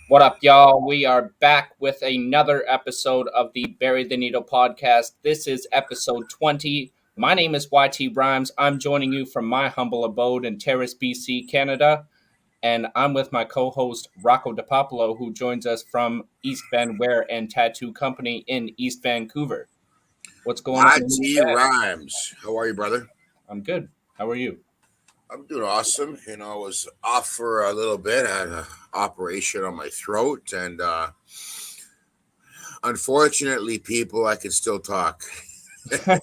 What up, y'all? We are back with another episode of the Bury the Needle podcast. This is episode 20. My name is YT Rhymes. I'm joining you from my humble abode in Terrace, BC, Canada. And I'm with my co-host, Rocco DePopolo, who joins us from East Van Wear and Tattoo Company in East Vancouver. What's going on in East YT Van? Rhymes. How are you, brother? I'm good. How are you? I'm doing awesome. I was off for a little bit. I had an operation on my throat, and unfortunately, people, I can still talk. And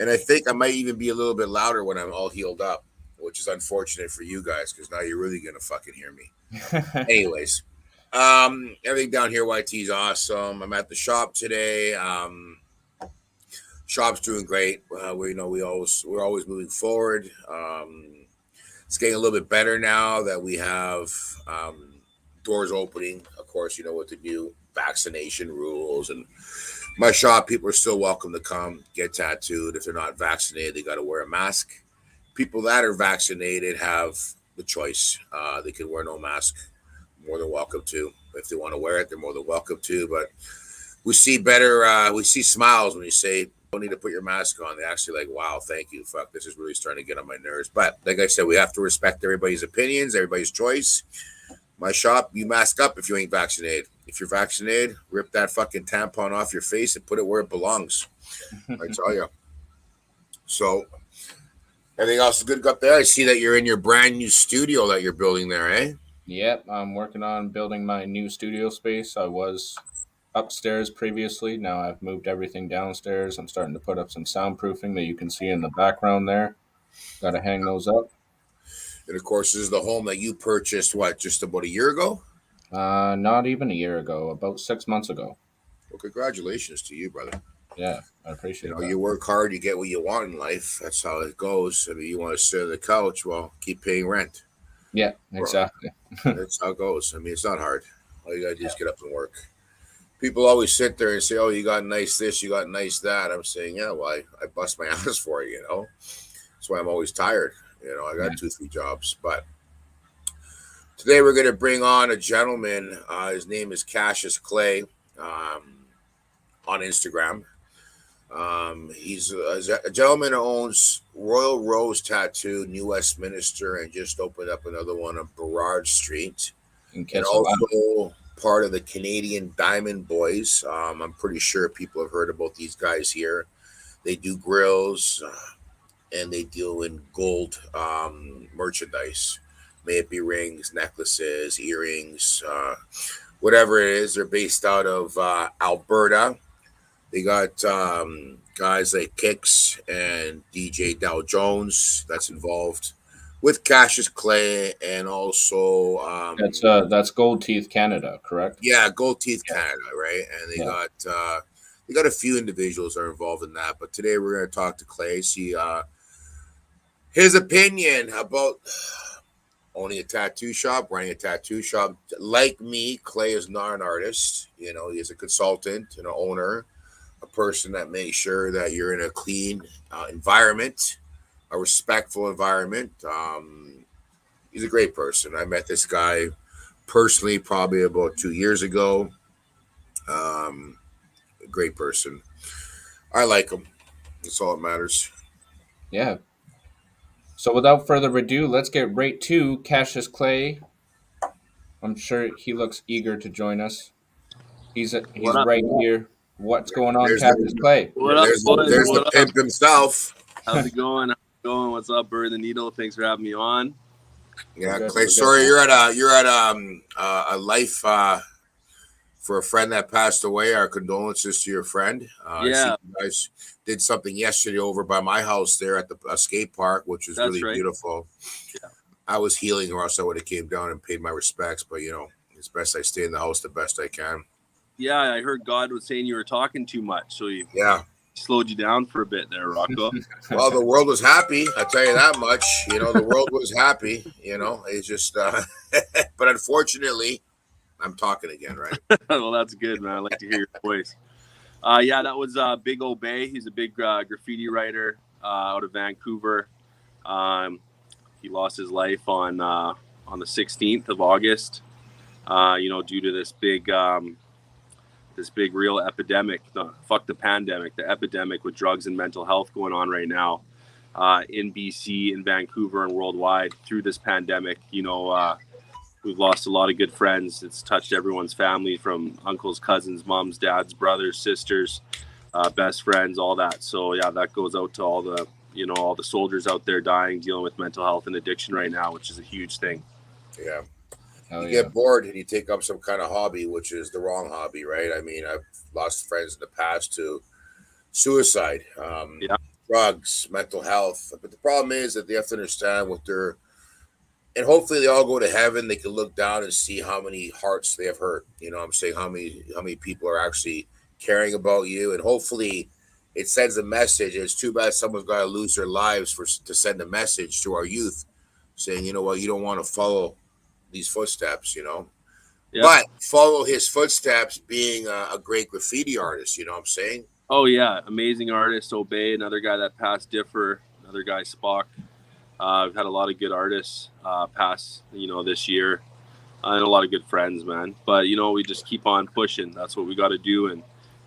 I think I might even be a little bit louder when I'm all healed up, which is unfortunate for you guys because now you're really gonna fucking hear me. Anyways, everything down here, YT's awesome. I'm at the shop today. Shop's doing great. We're always moving forward. It's getting a little bit better now that we have doors opening. Of course, you know what to do. Vaccination rules, and my shop, people are still welcome to come get tattooed. If they're not vaccinated, they got to wear a mask. People that are vaccinated have the choice. They can wear no mask. More than welcome to. If they want to wear it, they're more than welcome to. But we see better. We see smiles when you say don't need to put your mask on. They actually like, wow, thank you. Fuck, this is really starting to get on my nerves. But like I said, we have to respect everybody's opinions, everybody's choice. My shop, you mask up if you ain't vaccinated. If you're vaccinated, rip that fucking tampon off your face and put it where it belongs. I tell you. So, everything else is good up there. I see that you're in your brand new studio that you're building there, eh? Yep, I'm working on building my new studio space. I was upstairs previously. Now I've moved everything downstairs. I'm starting to put up some soundproofing that you can see in the background there. Got to hang those up. And of course, this is the home that you purchased, what, just about a year ago? Not even a year ago, about 6 months ago. Well, congratulations to you, brother. Yeah, I appreciate that. You work hard, you get what you want in life. That's how it goes. I mean, you want to sit on the couch, well, keep paying rent. Yeah, exactly. That's how it goes. I mean, it's not hard. All you got to do is get up and work. People always sit there and say, oh, you got nice this, you got nice that. I'm saying, yeah, well, I bust my ass for it, That's why I'm always tired. I got 2-3 jobs. But today we're going to bring on a gentleman. His name is Cashius Clay on Instagram. He's a gentleman who owns Royal Rose Tattoo, New Westminister, and just opened up another one on Burrard Street. In And Kitsilano. also part of the Canadian Diamond Boys. I'm pretty sure people have heard about these guys here. They do grills and they deal in gold merchandise. May it be rings, necklaces, earrings, whatever it is. They're based out of Alberta. They got guys like Kicks and DJ Dow Jones that's involved with Cashius Clay, and also That's Gold Teeth Canada, correct? yeah, Gold Teeth Canada, right? And they Yeah. got a few individuals that are involved in that. But today we're going to talk to Clay, see his opinion about owning a tattoo shop, running a tattoo shop. Like me, Clay is not an artist. He is a consultant and an owner, a person that makes sure that you're in a clean environment, a respectful environment. He's a great person. I met this guy personally probably about 2 years ago. A great person. I like him. That's all that matters. Yeah. So without further ado, let's get right to Cassius Clay. I'm sure he looks eager to join us. He's What up? right here. What's going on, There's Cassius the, Clay? What up, there's boys? there's the What up? pimp himself. How's it going? What's up, Bury the Needle? Thanks for having me on. Yeah, Good, Clay. we're good. Sorry, you're at a life for a friend that passed away. Our condolences to your friend. I see Yeah. you guys did something yesterday over by my house there at the skate park, which was That's really right. beautiful. Yeah. I was healing, or else I would have came down and paid my respects. But it's best I stay in the house the best I can. Yeah, I heard God was saying you were talking too much, so he Yeah. slowed you down for a bit there, Rocco. Well, the world was happy. I tell you that much. The world was happy. It's just, but unfortunately, I'm talking again, right? Well, that's good, man. I like to hear your voice. Yeah, that was Big Obey. He's a big graffiti writer out of Vancouver. He lost his life on the 16th of August. due to this big real epidemic. No, fuck the pandemic, the epidemic with drugs and mental health going on right now in BC, in Vancouver, and worldwide through this pandemic. We've lost a lot of good friends. It's touched everyone's family, from uncles, cousins, moms, dads, brothers, sisters, best friends, all that. So yeah, that goes out to all the soldiers out there dying, dealing with mental health and addiction right now, which is a huge thing. Yeah. Oh, You yeah. get bored and you take up some kind of hobby, which is the wrong hobby, right? I mean, I've lost friends in the past to suicide, Yeah. drugs, mental health. But the problem is that they have to understand what they're, and hopefully they all go to heaven. They can look down and see how many hearts they have hurt. You know what I'm saying? How many people are actually caring about you, and hopefully it sends a message. It's too bad someone's got to lose their lives to send a message to our youth saying, you know what, you don't want to follow these footsteps, Yeah. but follow his footsteps being a great graffiti artist. You know what I'm saying? Oh yeah, amazing artist. Obey, another guy that passed. Differ, another guy. Spock. I've had a lot of good artists pass, this year, and a lot of good friends, man. But we just keep on pushing. That's what we got to do,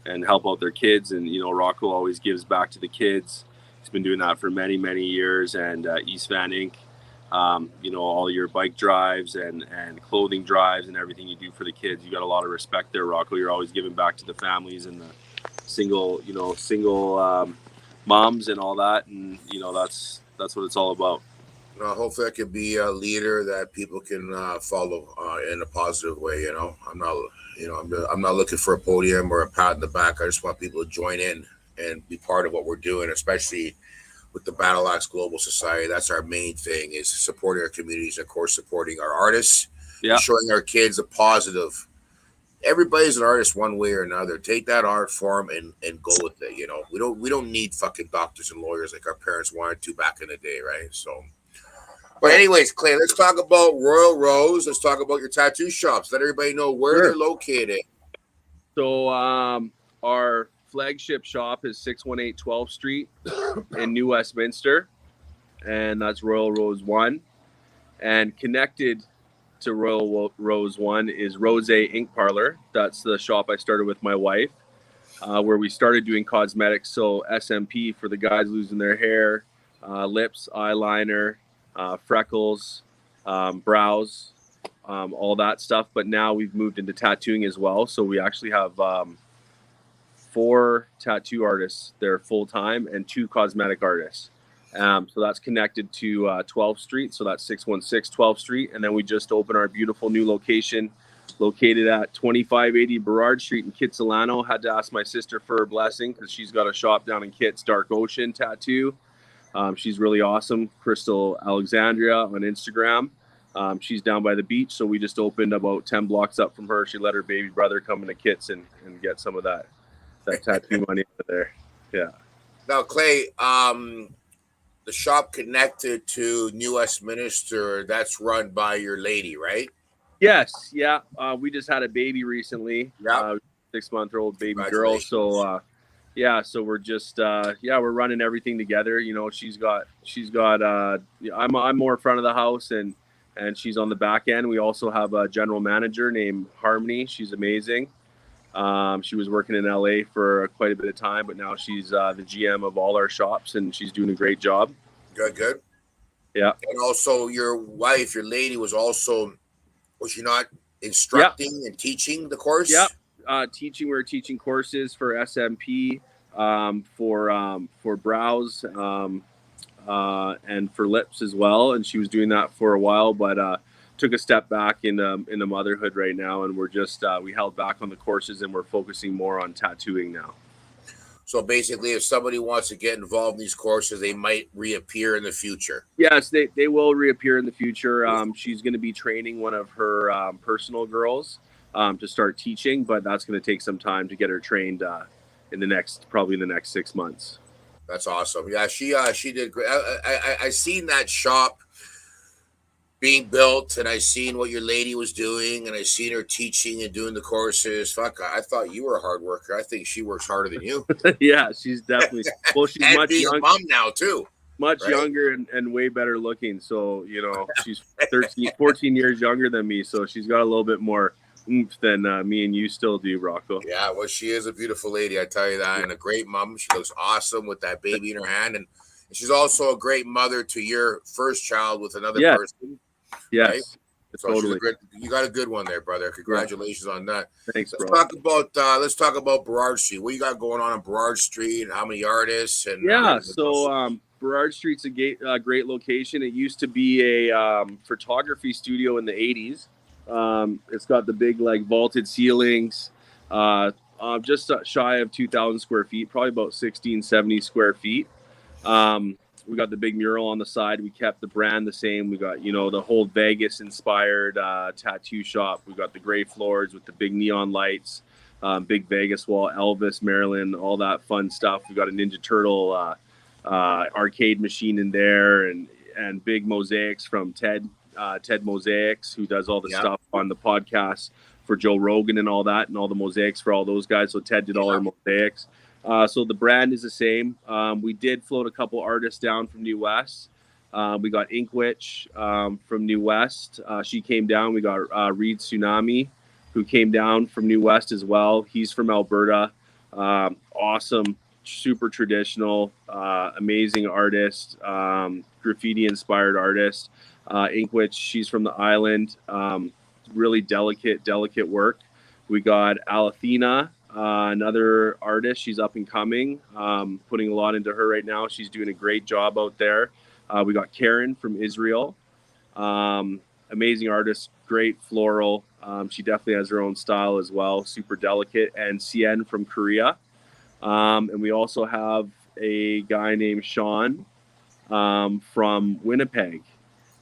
and help out their kids. And Rocco always gives back to the kids. He's been doing that for many, many years. And East Van Inc. All your bike drives and clothing drives and everything you do for the kids. You got a lot of respect there, Rocco. You're always giving back to the families and the single moms and all that. And that's what it's all about. Hopefully, I can be a leader that people can follow in a positive way. I'm not looking for a podium or a pat in the back. I just want people to join in and be part of what we're doing, especially with the Battle Axe Global Society. That's our main thing, is supporting our communities, and of course, supporting our artists, Yeah. showing our kids a positive. Everybody's an artist one way or another. Take that art form and go with it. We don't need fucking doctors and lawyers like our parents wanted to back in the day, right? So, but anyways, Clay, let's talk about Royal Rose. Let's talk about your tattoo shops. Let everybody know where Sure. they're located. So our flagship shop is 618 12th Street in New Westminster, and that's Royal Rose 1. And connected to Royal Rose 1 is Rose Ink Parlor. That's the shop I started with my wife, where we started doing cosmetics. So SMP for the guys losing their hair, lips, eyeliner, freckles, brows, all that stuff. But now we've moved into tattooing as well. So we actually have 4 tattoo artists there full time and 2 cosmetic artists. So that's connected to 12th Street. So that's 616 12th Street. And then we just opened our beautiful new location located at 2580 Burrard Street in Kitsilano. Had to ask my sister for her blessing because she's got a shop down in Kit's, Dark Ocean Tattoo. She's really awesome. Crystal Alexandria on Instagram. She's down by the beach. So we just opened about 10 blocks up from her. She let her baby brother come into Kit's and get some of that tattoo money over there. Yeah. Now, Clay, the shop connected to New Westminister, that's run by your lady, right? Yes. Yeah. We just had a baby recently. Yeah. 6-month-old baby girl. So, so we're just, we're running everything together. She's got, I'm more in front of the house and she's on the back end. We also have a general manager named Harmony. She's amazing. She was working in LA for quite a bit of time, but now she's the GM of all our shops, and she's doing a great job. Good. Yeah. And also your wife, your lady, was she not instructing and teaching the course? Yeah. We were teaching courses for SMP, for brows, and for lips as well. And she was doing that for a while, but took a step back in the motherhood right now, and we're just we held back on the courses, and we're focusing more on tattooing now. So basically, if somebody wants to get involved in these courses, they might reappear in the future. Yes, they will reappear in the future. She's going to be training one of her personal girls to start teaching, but that's going to take some time to get her trained in the next 6 months. That's awesome. Yeah, she did great. I seen that shop being built, and I seen what your lady was doing, and I seen her teaching and doing the courses. Fuck, I thought you were a hard worker. I think she works harder than you. Yeah, she's definitely. Well, she's and much being younger. a mom now too. Much right? younger and way better looking. So, you know, she's 14 years younger than me. So she's got a little bit more oomph than me and you still do, Rocco. Yeah, well, she is a beautiful lady, I tell you that, and a great mom. She looks awesome with that baby in her hand, and she's also a great mother to your first child with another person, right? Yes. So Totally. you got a good one there, brother. Congratulations on that. Thanks, Let's bro. talk about Burrard Street. What you got going on Burrard Street? How many artists and Yeah, so Burrard Street's a great location. It used to be a photography studio in the 80s. It's got the big like vaulted ceilings, just shy of 2,000 square feet, probably about 1670 square feet. We got the big mural on the side. We kept the brand the same. We got, you know, the whole Vegas inspired tattoo shop. We got the gray floors with the big neon lights, big Vegas wall, Elvis, Marilyn, all that fun stuff. We got a Ninja Turtle arcade machine in there, and big mosaics from Ted Mosaics, who does all the stuff on the podcast for Joe Rogan and all that, and all the mosaics for all those guys. So Ted did all our mosaics. So the brand is the same. We did float a couple artists down from New West. We got Inkwitch from New West. She came down. We got Reed Tsunami, who came down from New West as well. He's from Alberta. Awesome, super traditional, amazing artist, graffiti-inspired artist. Inkwitch, she's from the island. Really delicate work. We got Alathina, another artist. She's up and coming, putting a lot into her right now. She's doing a great job out there. We got Karen from Israel, amazing artist, great floral. She definitely has her own style as well, super delicate. And Sien from Korea. And we also have a guy named Sean from Winnipeg,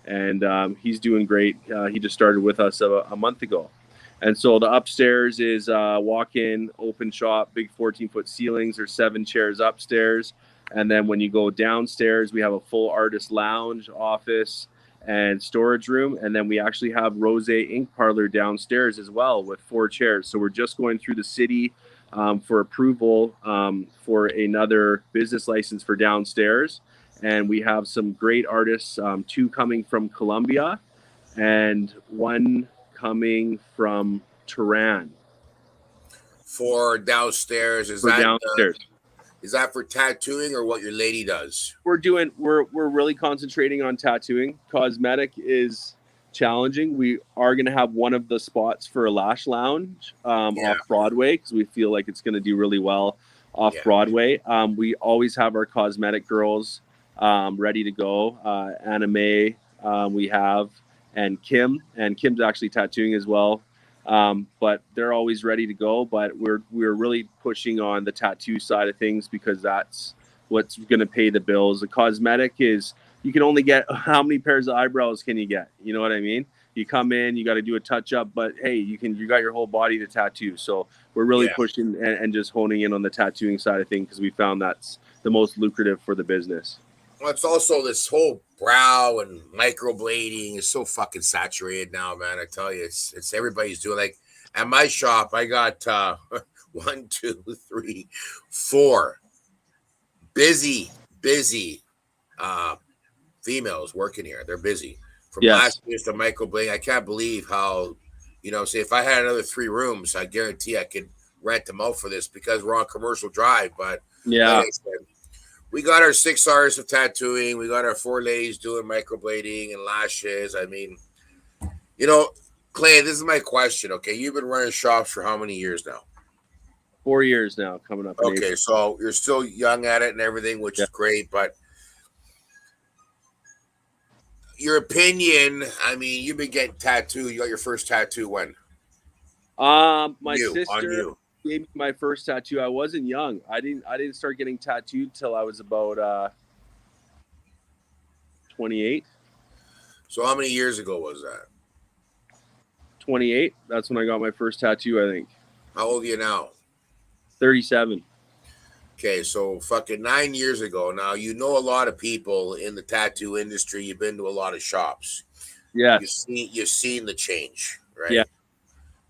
and he's doing great. He just started with us a month ago. And so the upstairs is walk-in, open shop, big 14-foot ceilings. There's 7 chairs upstairs. And then when you go downstairs, we have a full artist lounge, office, and storage room. And then we actually have Rose Ink Parlor downstairs as well with 4 chairs. So we're just going through the city for approval for another business license for downstairs. And we have some great artists, 2 coming from Colombia and 1 coming from Tehran. For downstairs, is that for tattooing or what your lady does? We're really concentrating on tattooing. Cosmetic is challenging. We are going to have one of the spots for a lash lounge off Broadway, because we feel like it's going to do really well off Broadway. We always have our cosmetic girls ready to go. Anime we have, and Kim's actually tattooing as well. But they're always ready to go. But we're really pushing on the tattoo side of things, because that's what's going to pay the bills. The cosmetic is, you can only get, how many pairs of eyebrows can you get? You know what I mean? You come in, you got to do a touch up, but hey, you got your whole body to tattoo. So we're really pushing and just honing in on the tattooing side of things, because we found that's the most lucrative for the business. Well, it's also this whole brow and microblading is so fucking saturated now, man. I tell you, it's everybody's doing. Like at my shop, I got 1, 2, 3, 4 busy females working here. They're busy from last year's to microblading. I can't believe how, say if I had another 3 rooms, I guarantee I could rent them out for this, because we're on Commercial Drive. But like I said, we got our 6 hours of tattooing. We got our 4 ladies doing microblading and lashes. I mean, Clay, this is my question. Okay, you've been running shops for how many years now? 4 years now, coming up. Okay, so you're still young at it and everything, which is great. But your opinion, I mean, you've been getting tattooed. You got your first tattoo when? My sister gave me my first tattoo. I wasn't young. I didn't start getting tattooed till I was about 28. So how many years ago was that? 28. That's when I got my first tattoo, I think. How old are you now? 37. Okay, so fucking 9 years ago. Now, you know a lot of people in the tattoo industry. You've been to a lot of shops. Yeah. You've seen the change, right? Yeah.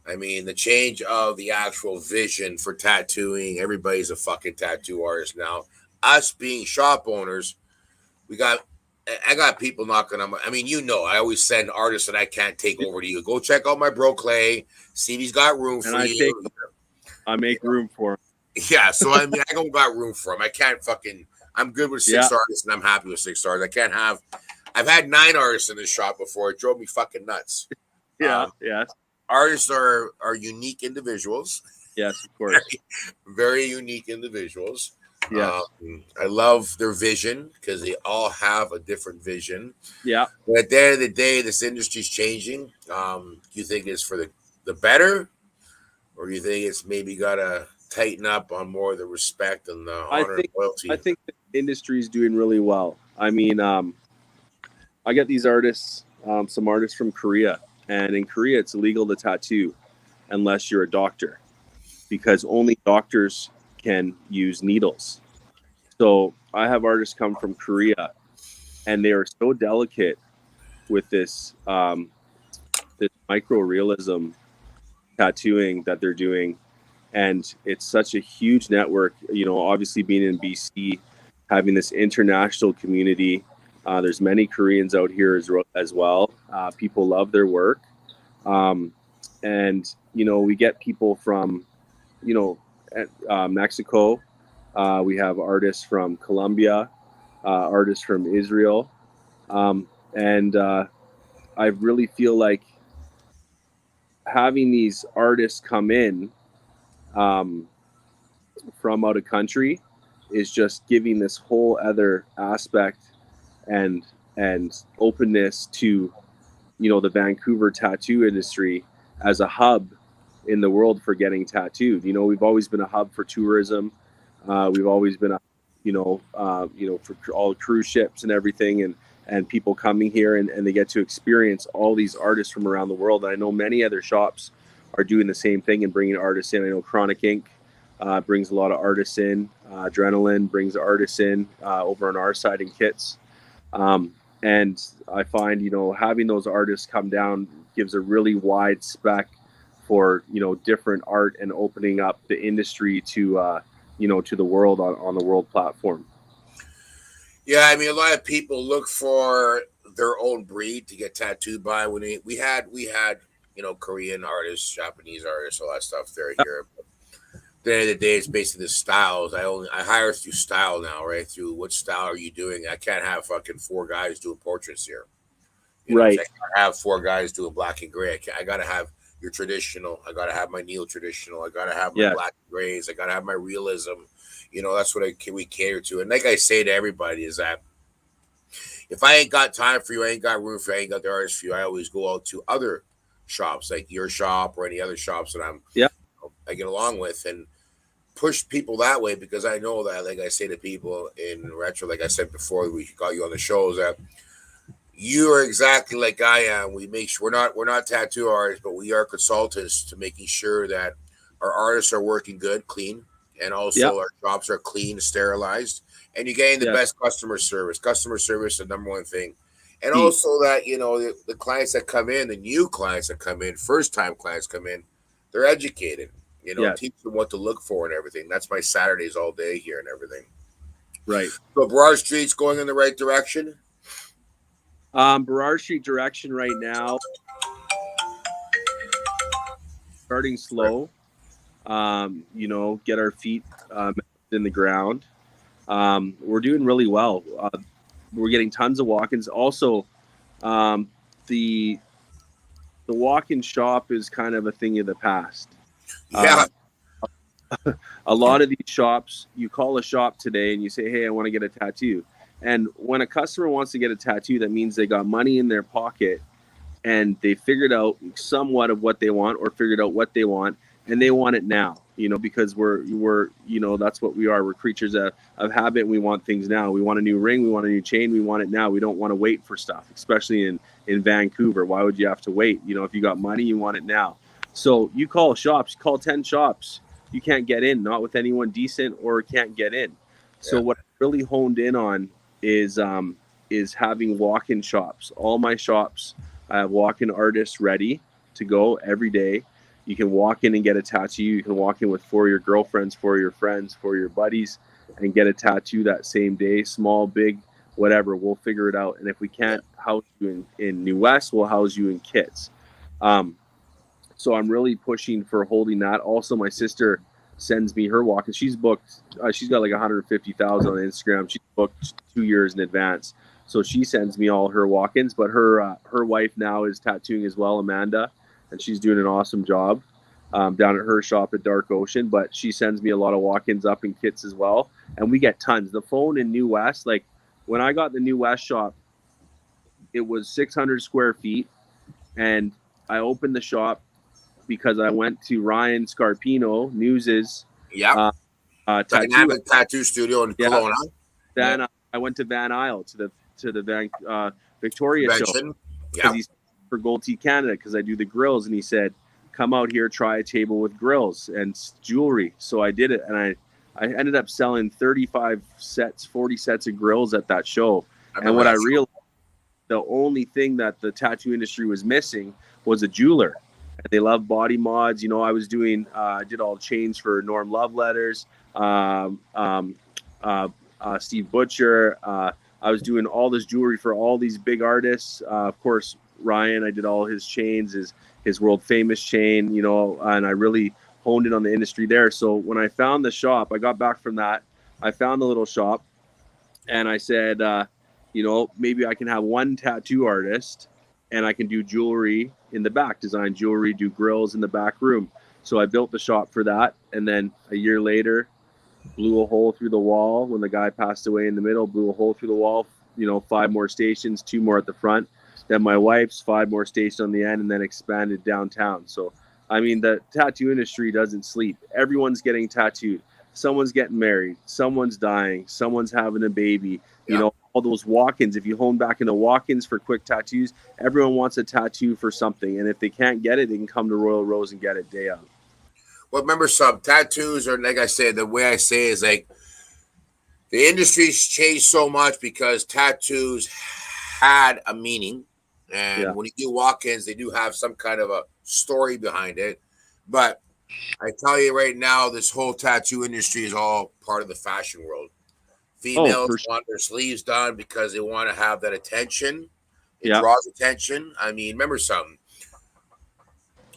I mean, the change of the actual vision for tattooing. Everybody's a fucking tattoo artist now. Us being shop owners, I got people knocking on my. I mean, I always send artists that I can't take over to you. Go check out my bro Clay. See if he's got room And for you. I make room for him. Yeah, so I mean, I don't got room for him. I can't fucking. I'm good with 6 artists, and I'm happy with 6 artists. I can't have. I've had 9 artists in this shop before. It drove me fucking nuts. Yeah. Artists are unique individuals. Yes, of course. Very unique individuals. Yeah. I love their vision because they all have a different vision. Yeah. But at the end of the day, this industry's changing. Do you think it's for the better, or do you think it's maybe got to tighten up on more of the respect and the honor and loyalty? I think the industry is doing really well. I mean, I get these artists, some artists from Korea, and in Korea, it's illegal to tattoo unless you're a doctor, because only doctors can use needles. So I have artists come from Korea, and they are so delicate with this this micro realism tattooing that they're doing, and it's such a huge network. Obviously being in BC, having this international community. There's many Koreans out here as well. People love their work, and we get people from Mexico. We have artists from Colombia, artists from Israel, and I really feel like having these artists come in from out of country is just giving this whole other aspect and openness to the Vancouver tattoo industry as a hub in the world for getting tattooed. We've always been a hub for tourism. We've always been a for all cruise ships and everything, and people coming here and they get to experience all these artists from around the world. And I know many other shops are doing the same thing and bringing artists in. I know Chronic Ink brings a lot of artists in. Adrenaline brings artists in over on our side in Kits. And I find, having those artists come down gives a really wide spec for, different art and opening up the industry to, to the world on the world platform. Yeah, I mean, a lot of people look for their own breed to get tattooed by. When we had Korean artists, Japanese artists, all that stuff there here. But at the end of the day, it's basically the styles. I hire through style now, right? Through what style are you doing? I can't have fucking 4 guys doing portraits here. Right. I can't have 4 guys doing black and gray. I got to have your traditional. I got to have my neo-traditional. I got to have my black and grays. I got to have my realism. That's what we cater to. And like I say to everybody is that if I ain't got time for you, I ain't got room for you, I ain't got the artist for you, I always go out to other shops like your shop or any other shops that I get along with and push people that way, because I know that, like I say to people in retro, like I said before we got you on the show, is that you are exactly like I am. We make sure we're not tattoo artists, but we are consultants to making sure that our artists are working good, clean, and also our shops are clean, sterilized, and you're getting the best customer service. Customer service is the number one thing. And also that, the clients that come in, the new clients that come in, first-time clients come in, they're educated. Teach them what to look for and everything. That's my Saturdays all day here and everything. Right. So Burrard Street's going in the right direction? Burrard Street direction right now, starting slow. Get our feet in the ground. We're doing really well. We're getting tons of walk-ins. Also, the walk-in shop is kind of a thing of the past. Yeah. A lot of these shops, you call a shop today and you say, hey, I want to get a tattoo. And when a customer wants to get a tattoo, that means they got money in their pocket and they figured out somewhat of what they want or figured out what they want, and they want it now, because we're that's what we are. We're creatures of habit. And we want things now. We want a new ring. We want a new chain. We want it now. We don't want to wait for stuff, especially in Vancouver. Why would you have to wait? If you got money, you want it now. So you call shops, call 10 shops. You can't get in, not with anyone decent, or can't get in. So what I really honed in on is having walk-in shops. All my shops, I have walk-in artists ready to go every day. You can walk in and get a tattoo. You can walk in with 4 of your girlfriends, 4 of your friends, 4 of your buddies, and get a tattoo that same day. Small, big, whatever, we'll figure it out. And if we can't house you in New West, we'll house you in Kits. So I'm really pushing for holding that. Also, my sister sends me her walk, and she's booked. She's got like 150,000 on Instagram. She's booked 2 years in advance, so she sends me all her walk-ins. But her wife now is tattooing as well, Amanda, and she's doing an awesome job down at her shop at Dark Ocean. But she sends me a lot of walk-ins up in Kits as well, and we get tons. The phone in New West, like when I got the New West shop, it was 600 square feet, and I opened the shop because I went to Ryan Scarpino News's tattoo studio in Kelowna. Then I went to Van Isle to the Victoria show because he's for Gold Tea Canada, because I do the grills, and he said, "Come out here, try a table with grills and jewelry." So I did it, and I ended up selling 40 sets of grills at that show. And what I realized, the only thing that the tattoo industry was missing was a jeweler. They love body mods. You know, I was doing, I did all chains for Norm Love Letters, Steve Butcher. I was doing all this jewelry for all these big artists. Of course, Ryan, I did all his chains, his world famous chain, you know, and I really honed in on the industry there. So when I found the shop, I got back from that. I found the little shop, and I said, you know, maybe I can have one tattoo artist, and I can do jewelry in the back, design jewelry, do grills in the back room. So I built the shop for that. And then a year later, blew a hole through the wall. When the guy passed away in the middle, blew a hole through the wall, you know, 5 more stations, 2 more at the front. Then my wife's 5 more stations on the end, and then expanded downtown. So, I mean, the tattoo industry doesn't sleep. Everyone's getting tattooed. Someone's getting married. Someone's dying. Someone's having a baby. You know, all those walk-ins. If you hone back into walk-ins for quick tattoos, everyone wants a tattoo for something. And if they can't get it, they can come to Royal Rose and get it day of. Well, remember, some tattoos are, like I said, the way I say is like the industry's changed so much because tattoos had a meaning. And when you do walk-ins, they do have some kind of a story behind it. But I tell you right now, this whole tattoo industry is all part of the fashion world. Females want their sleeves done because they want to have that attention. It draws attention. I mean, remember something.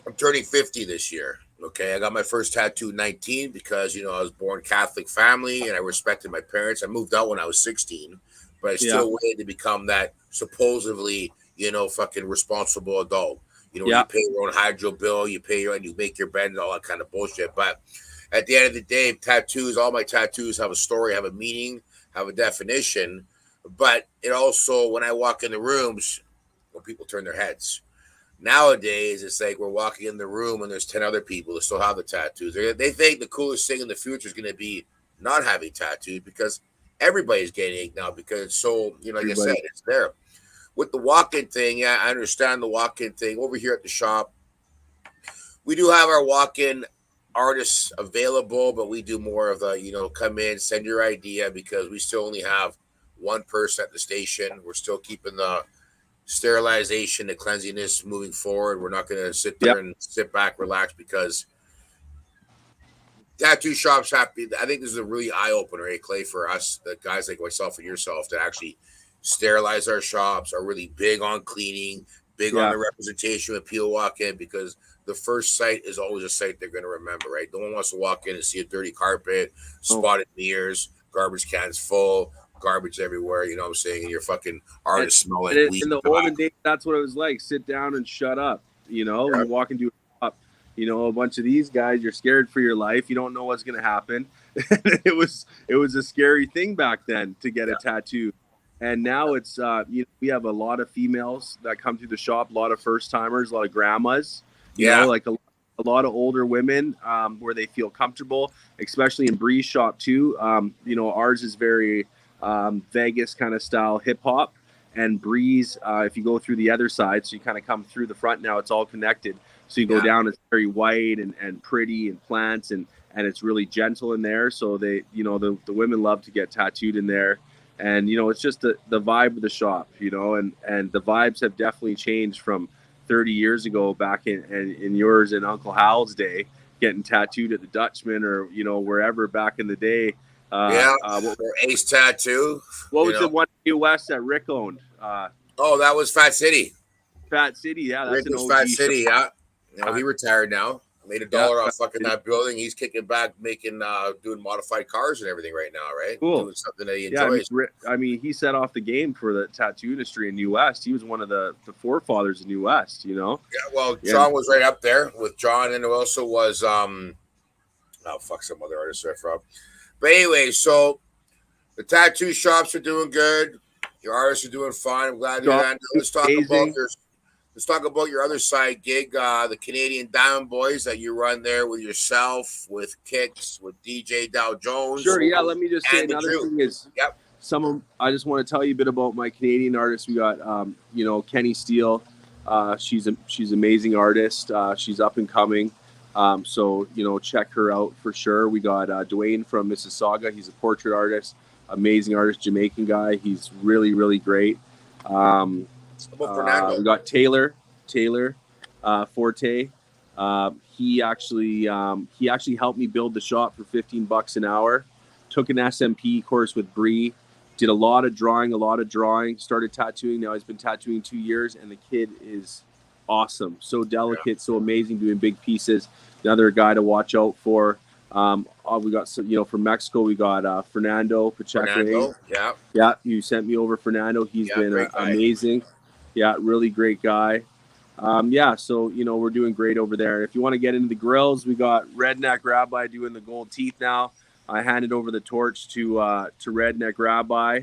I'm turning 50 this year. Okay, I got my first tattoo at 19 because, you know, I was born Catholic family and I respected my parents. I moved out when I was 16, but I still waited to become that supposedly, you know, fucking responsible adult. You know, you pay your own hydro bill, you pay your own, you make your bed and all that kind of bullshit. But at the end of the day, tattoos, all my tattoos have a story, have a meaning, have a definition. But it also, when I walk in the rooms, when people turn their heads. Nowadays, it's like we're walking in the room and there's 10 other people that still have the tattoos. They think the coolest thing in the future is going to be not having tattoos because everybody's getting it now because it's so, you know, like I said, it's there. With the walk-in thing, I understand the walk-in thing. Over here at the shop, we do have our walk-in artists available, but we do more of the, you know, come in, send your idea, because we still only have one person at the station. We're still keeping the sterilization, the cleanliness moving forward. We're not going to sit there and sit back, relax, because tattoo shops have to, I think this is a really eye-opener, Clay, for us, the guys like myself and yourself, to actually sterilize our shops, are really big on cleaning, big on the representation when people walk in, because the first sight is always a sight they're going to remember, right? No one wants to walk in and see a dirty carpet, spotted mirrors, garbage cans full, garbage everywhere, you know what I'm saying? And your fucking artist smell like weed. In the olden days, that's what it was like. Sit down and shut up. You know, when you walk into a shop, you know, a bunch of these guys, you're scared for your life. You don't know what's going to happen. It was a scary thing back then to get a tattoo. And now it's, you know, we have a lot of females that come through the shop, a lot of first timers, a lot of grandmas, you know, like a lot of older women where they feel comfortable, especially in Bree's shop too. You know, ours is very Vegas kind of style hip hop, and Bree's, if you go through the other side, so you kind of come through the front now, it's all connected. So you go down, it's very white and pretty and plants, and it's really gentle in there. So they, you know, the women love to get tattooed in there. And, you know, it's just the vibe of the shop, you know, and the vibes have definitely changed from 30 years ago back in yours and Uncle Hal's day, getting tattooed at the Dutchman or, you know, wherever back in the day. Or Ace Tattoo. What was the one West that Rick owned. Oh, that was Fat City. Fat City, yeah, that's Rick an was OG Fat City, shop. yeah. He retired now. Made $1 off fucking that building. He's kicking back, making doing modified cars and everything right now, right? Cool. Doing something that he Yeah, enjoys. I mean, he set off the game for the tattoo industry in New West. He was one of the forefathers of New West, you know? Yeah, well, John was right up there with John, and it also was some other artist I from. But anyway, so the tattoo shops are doing good. Your artists are doing fine. I'm glad to hear that. Let's talk about your other side gig, the Canadian Diamond Boys that you run there with yourself, with Kicks, with DJ Dow Jones. Sure, yeah. Let me just say another thing is, yep. I just want to tell you a bit about my Canadian artists. We got, Kenny Steele. She's an amazing artist. She's up and coming. So, check her out for sure. We got Dwayne from Mississauga. He's a portrait artist, amazing artist, Jamaican guy. He's really, really great. We got Taylor Forte. He actually helped me build the shop for $15 an hour. Took an SMP course with Bree. Did a lot of drawing. Started tattooing. Now he's been tattooing 2 years, and the kid is awesome. So delicate, so amazing, doing big pieces. Another guy to watch out for. We got some, from Mexico. We got Fernando Pacheco. Yeah. You sent me over Fernando. He's been amazing. Yeah, really great guy. So we're doing great over there. If you want to get into the grills, we got Redneck Rabbi doing the gold teeth now. I handed over the torch to Redneck Rabbi.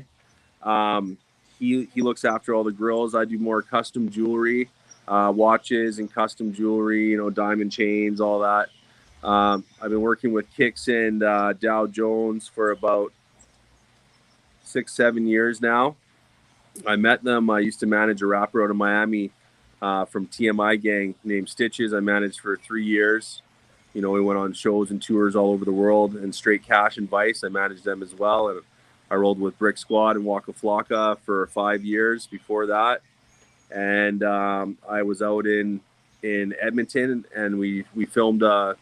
He looks after all the grills. I do more custom jewelry, watches and custom jewelry, diamond chains, all that. I've been working with Kicks and Dow Jones for about 6-7 years now. I met them. I used to manage a rapper out of Miami from TMI gang named Stitches. I managed for 3 years. We went on shows and tours all over the world. And Straight Cash and Vice, I managed them as well. And I rolled with Brick Squad and Waka Flocka for 5 years before that. And I was out in Edmonton, and we filmed a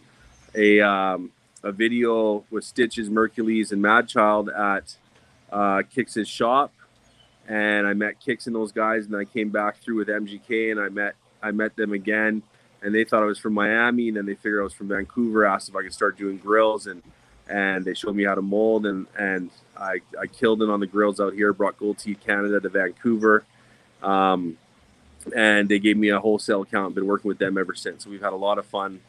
video with Stitches, Mercules, and Madchild at Kicks' shop. And I met Kicks and those guys, and I came back through with MGK, and I met them again, and they thought I was from Miami, and then they figured I was from Vancouver, asked if I could start doing grills, and they showed me how to mold, and I killed it on the grills out here, brought Gold Teeth Canada to Vancouver, and they gave me a wholesale account. Been working with them ever since. So we've had a lot of fun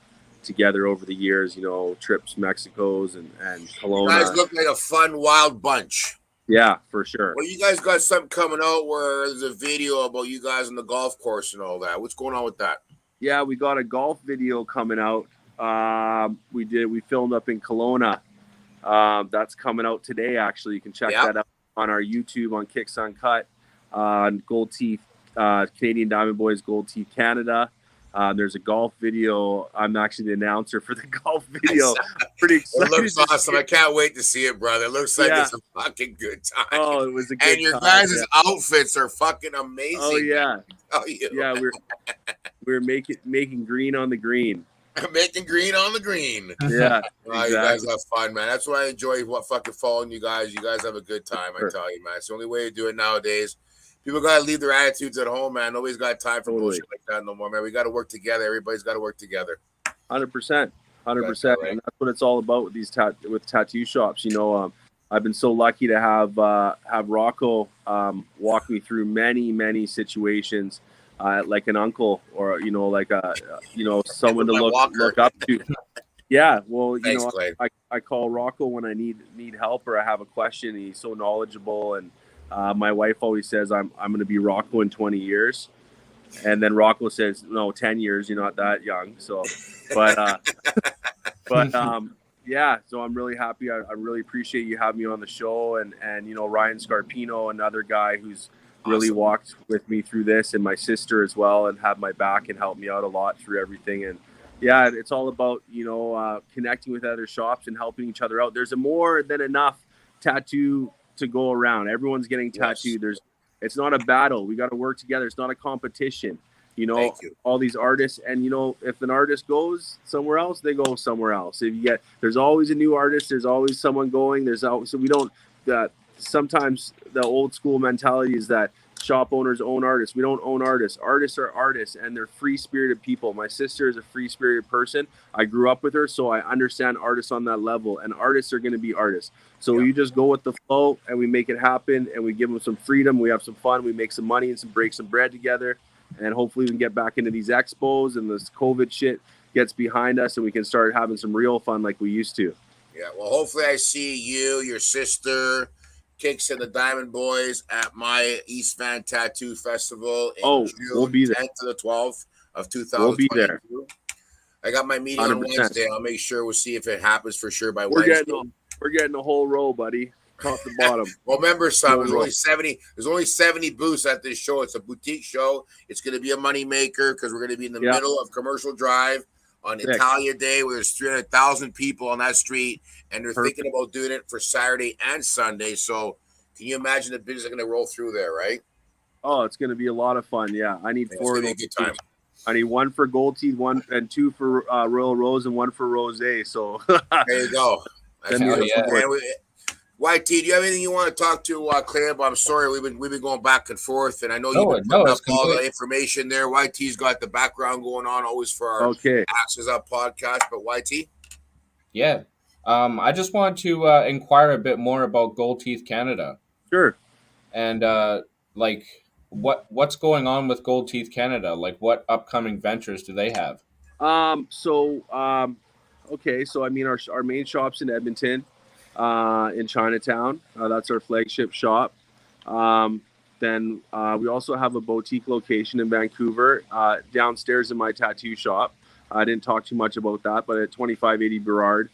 together over the years, trips, Mexico's, and Kelowna. You guys look like a fun, wild bunch. Yeah, for sure. Well, you guys got something coming out where there's a video about you guys on the golf course and all that. What's going on with that? Yeah, we got a golf video coming out. We filmed up in Kelowna. That's coming out today, actually. You can check that out on our YouTube on Kicks Uncut, on Gold Teeth, Canadian Diamond Boys, Gold Teeth Canada. There's a golf video. I'm actually the announcer for the golf video. Pretty excited. It looks awesome. I can't wait to see it, brother. It looks like it's a fucking good time. Oh, it was a good time. And your guys' outfits are fucking amazing. Oh, yeah. Yeah, we're making green on the green. Making green on the green. Yeah. Exactly. You guys have fun, man. That's why I enjoy fucking following you guys. You guys have a good time, I tell you, man. It's the only way to do it nowadays. People got to leave their attitudes at home, man. Nobody's got time for bullshit like that no more, man. We got to work together. Everybody's got to work together. 100%. 100%. And that's what it's all about with these tattoo shops. I've been so lucky to have Rocco walk me through many, many situations, like an uncle or, someone to look up to. Yeah. Well, Thanks, I call Rocco when I need help or I have a question. He's so knowledgeable, and my wife always says I'm going to be Rocco in 20 years. And then Rocco says, no, 10 years, you're not that young. So, yeah, so I'm really happy. I really appreciate you having me on the show. And Ryan Scarpino, another guy who's really walked with me through this, and my sister as well, and have my back and helped me out a lot through everything. And yeah, it's all about, connecting with other shops and helping each other out. There's a more than enough tattoo to go around. Everyone's getting tattooed. It's not a battle. We got to work together. It's not a competition. All these artists, and if an artist goes somewhere else, they go somewhere else. There's always a new artist. There's always someone going. So we don't sometimes the old school mentality is that shop owners own artists. We don't own artists. Artists are artists, and they're free-spirited people. My sister is a free-spirited person. I grew up with her, so I understand artists on that level, and artists are going to be artists. So you just go with the flow, and we make it happen, and we give them some freedom. We have some fun. We make some money and break some bread together, and hopefully we can get back into these expos and this COVID shit gets behind us, and we can start having some real fun like we used to. Yeah, well, hopefully I see you, your sister, Kicks and the Diamond Boys at my East Van Tattoo Festival in June we'll be there. 10th to the 12th of 2022. We'll be there. I got my meeting 100%. On Wednesday. I'll make sure we'll see if it happens for sure by Wednesday. We're getting a whole row, buddy, top to bottom. Well, remember, son, there's only 70 booths at this show. It's a boutique show. It's going to be a money maker because we're going to be in the middle of Commercial Drive on Italia Day, where there's 300,000 people on that street, and they're thinking about doing it for Saturday and Sunday. So can you imagine the business are going to roll through there, right? Oh, it's going to be a lot of fun. Yeah, I need 4 of those. I need 1 for Gold Teeth, 1 and 2 for Royal Rose, and 1 for Rosé. So there you go. YT, do you have anything you want to talk to Clay about? I'm sorry, we've been going back and forth, and I know you've been putting up all the information there. YT's got the background going on always for our Axes Up podcast, but YT? Yeah. I just want to inquire a bit more about Gold Teeth Canada. Sure. And what's going on with Gold Teeth Canada? Like, what upcoming ventures do they have? So I mean, our main shop's in Edmonton, in Chinatown. That's our flagship shop. Then we also have a boutique location in Vancouver, downstairs in my tattoo shop. I didn't talk too much about that, but at 2580 Burrard,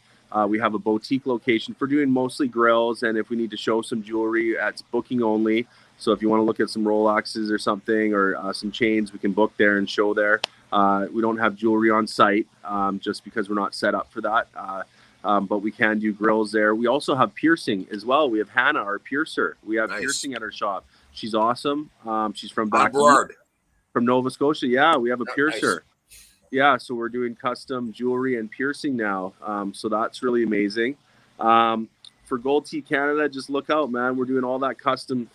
we have a boutique location for doing mostly grills, and if we need to show some jewelry, it's booking only. So if you want to look at some Rolexes or something, or some chains, we can book there and show there. We don't have jewelry on site, just because we're not set up for that. But we can do grills there. We also have piercing as well. We have Hannah, our piercer. We have piercing at our shop. She's awesome. She's from from Nova Scotia. Yeah, we have a piercer. Nice. Yeah, so we're doing custom jewelry and piercing now. So that's really amazing. For Gold Teeth Canada, just look out, man. We're doing all that custom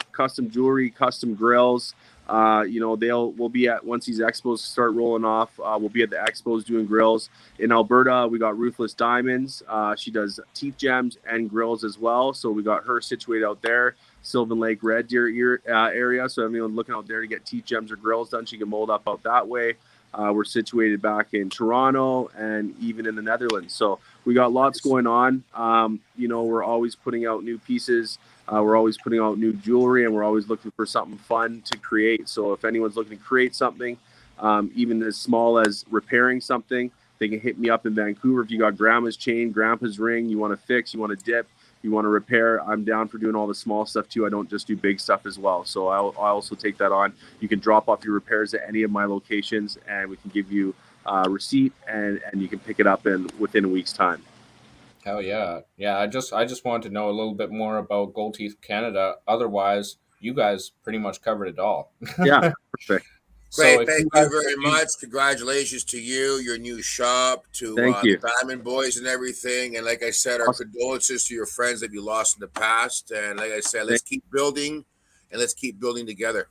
jewelry, custom grills. We'll be at, once these expos start rolling off, we'll be at the expos doing grills. In Alberta, we got Ruthless Diamonds. She does teeth gems and grills as well. So we got her situated out there, Sylvan Lake, Red Deer area. So anyone looking out there to get teeth gems or grills done, she can mold up out that way. We're situated back in Toronto and even in the Netherlands. So we got lots going on. We're always putting out new pieces. We're always putting out new jewelry, and we're always looking for something fun to create. So if anyone's looking to create something, even as small as repairing something, they can hit me up in Vancouver. If you got grandma's chain, grandpa's ring, you want to fix, you want to dip, you want to repair, I'm down for doing all the small stuff too. I don't just do big stuff as well. So I also take that on. You can drop off your repairs at any of my locations, and we can give you a receipt, and you can pick it up within a week's time. Hell yeah. Yeah, I just wanted to know a little bit more about Gold Teeth Canada. Otherwise, you guys pretty much covered it all. Yeah, perfect. Great, thank you very much. Congratulations to you, your new shop, to the Diamond Boys and everything. And like I said, our condolences to your friends that you lost in the past. And like I said, let's keep building, and let's keep building together.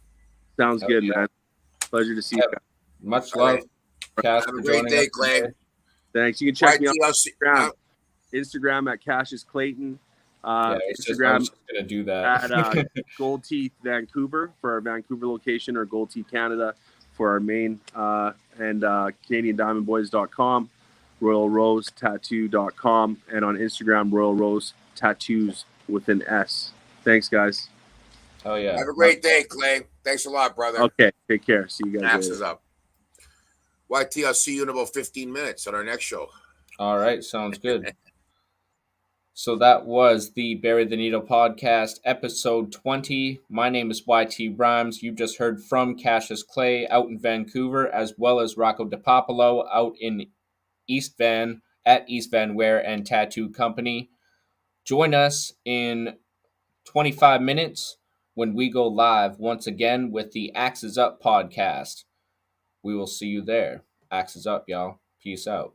Sounds good, man. Pleasure to see you guys. Much love. Have a great day, Clay. Thanks. You can check me out. Instagram at Cashius Clayton. Instagram, just gonna do that at Gold Teeth Vancouver for our Vancouver location, or Gold Teeth Canada for our main, and CanadianDiamondBoys.com, RoyalRoseTattoo.com, and on Instagram, Royal Rose Tattoos with an S. Thanks, guys. Oh yeah. Have a great day, Clay. Thanks a lot, brother. Okay, take care. See you guys. Axes up. YT, I'll see you in about 15 minutes on our next show. All right, sounds good. So that was the Bury the Needle podcast, episode 20. My name is YT Rhymes. You've just heard from Cashius Clay out in Vancouver, as well as Rocco DePopolo out in East Van at East Van Wear and Tattoo Company. Join us in 25 minutes when we go live once again with the Axes Up podcast. We will see you there. Axes up, y'all. Peace out.